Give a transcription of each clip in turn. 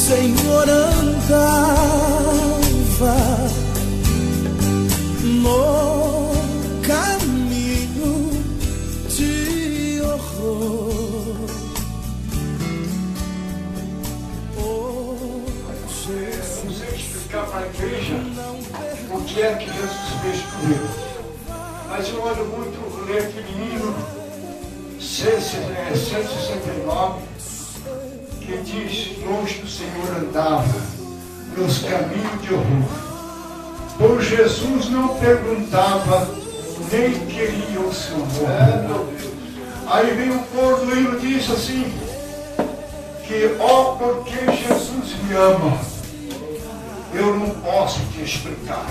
Senhor andava no caminho de horror. Eu não sei explicar para a igreja o que é que Jesus fez comigo, mas eu olho muito ler aquele hino 169, que diz: longe do Senhor andava nos caminhos de horror. Por Jesus não perguntava, nem queria o seu amor. Aí vem o coro do hino, diz assim, que ó, porque Jesus me ama, eu não posso te explicar,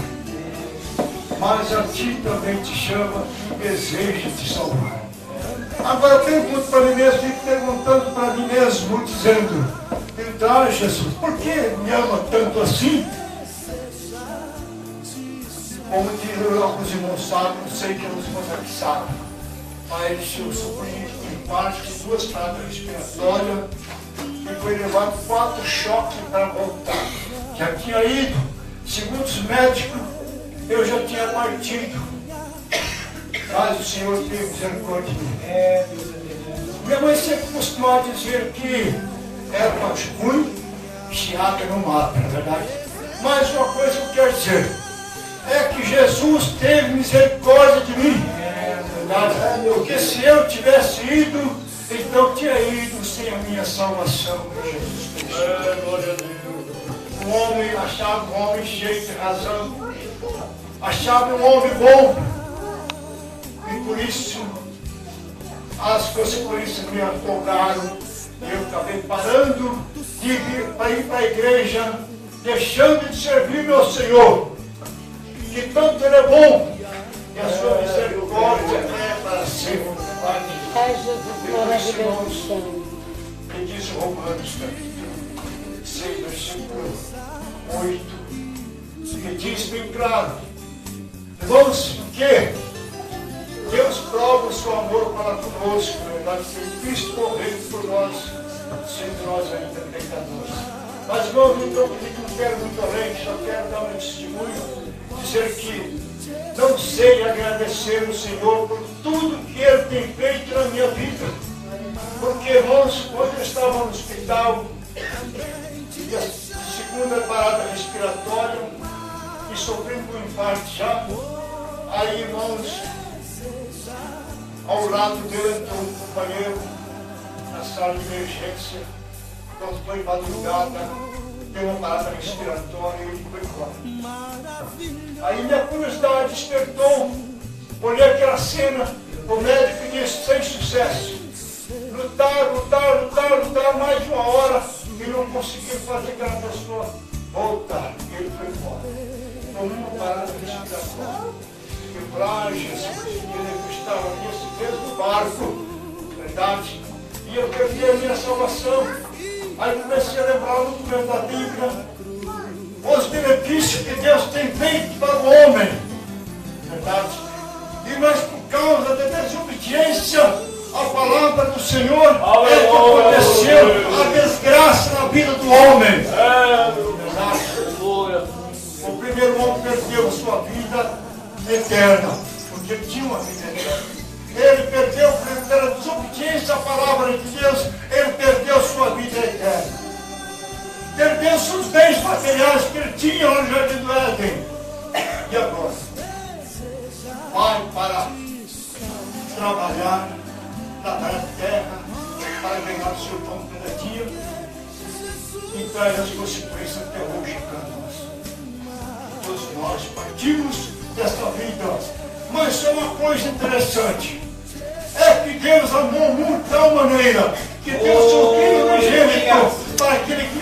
mas a ti também te chama e deseja te salvar. Agora eu pergunto para mim mesmo, fico perguntando para mim mesmo, dizendo: então, Jesus, por que me ama tanto assim? Como diz alguns irmãos sabem, não sei que os irmãos aqui sabem, mas eu sofri em parte de 2 paradas respiratórias e foi levado 4 choques para voltar. Já tinha ido, segundo os médicos, eu já tinha partido. Mas o Senhor teve misericórdia de mim. Minha mãe sempre costumava dizer que era mais ruim, chiata não mata, na verdade. Mas uma coisa que eu quero dizer é que Jesus teve misericórdia de mim. Verdade? Porque se eu tivesse ido, então eu tinha ido sem a minha salvação. Jesus Cristo. Glória a Deus. O homem achava um homem cheio de razão, achava um homem bom. E por isso, as consequências me afogaram. Eu acabei parando de vir para ir para a igreja, deixando de servir meu Senhor. Que tanto Ele é bom, e a sua misericórdia é para sempre. Meus irmãos, que diz Romanos capítulo 6, versículo 8, que diz bem claro: irmãos, que Deus prova o seu amor para conosco, verdade? Que Cristo morreu por nós, sendo nós ainda pecadores. Mas, irmãos, então, não quero muito além, só quero dar um testemunho, dizer que não sei agradecer o Senhor por tudo que Ele tem feito na minha vida. Porque, irmãos, quando eu estava no hospital, de segunda parada respiratória, e sofrendo um infarto já, aí, irmãos, ao lado dele entrou um companheiro na sala de emergência, quando foi madrugada, deu uma parada respiratória e ele foi embora. Aí minha curiosidade despertou, olhei aquela cena, o médico disse: sem sucesso. Lutaram mais de 1 hora e não conseguiram fazer aquela pessoa voltar. Ele foi embora. Com uma parada respiratória. Eu falei: Jesus, ele estava nesse mesmo barco, verdade? E eu perdi a minha salvação. Aí comecei a lembrar no documento da Bíblia os benefícios que Deus tem feito para o homem, verdade? E mas por causa da desobediência à palavra do Senhor, é que aconteceu a desgraça na vida do homem, verdade? O primeiro homem perdeu a sua vida eterna, porque ele tinha uma vida eterna. Ele perdeu pela desobediência à palavra de Deus, ele perdeu sua vida eterna. Perdeu seus bens materiais que ele tinha no Jardim do Éden. E agora? Vai para trabalhar na terra para ganhar o seu pão cada dia e traz as consequências até hoje para nós. Todos nós partimos desta vida. Mas é uma coisa interessante, é que Deus amou o mundo de tal maneira que deu o seu Filho unigênito para que ele que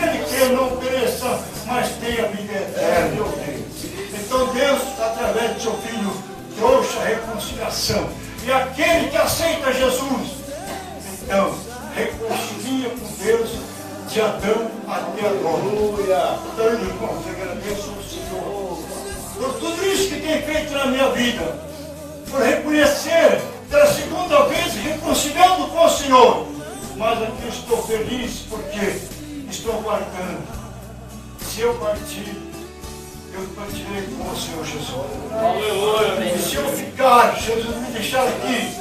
não pereça, mas tenha vida eterna. Então Deus, através do seu Filho, trouxe a reconciliação. E aquele que aceita Jesus, então, reconcilia com Deus de Adão até agora. Então, irmãos, agradeço ao Senhor por tudo isso que tem feito na minha vida, por reconhecer pela segunda vez reconciliando com o Senhor. Mas aqui estou feliz porque estou guardando se eu partir, eu partirei com o Senhor Jesus. Aleluia. E se eu ficar, Jesus me deixar aqui,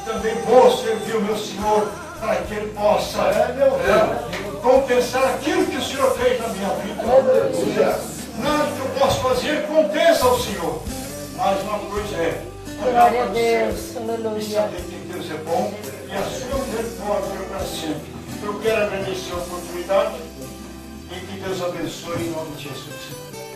também vou servir o meu Senhor para que Ele possa compensar aquilo que o Senhor fez na minha vida. Nada que eu possa fazer compensa ao Senhor. Mas uma coisa é olhar para o céu e saber que Deus é bom e a sua misericórdia é para sempre. Eu quero agradecer a oportunidade e que Deus abençoe em nome de Jesus.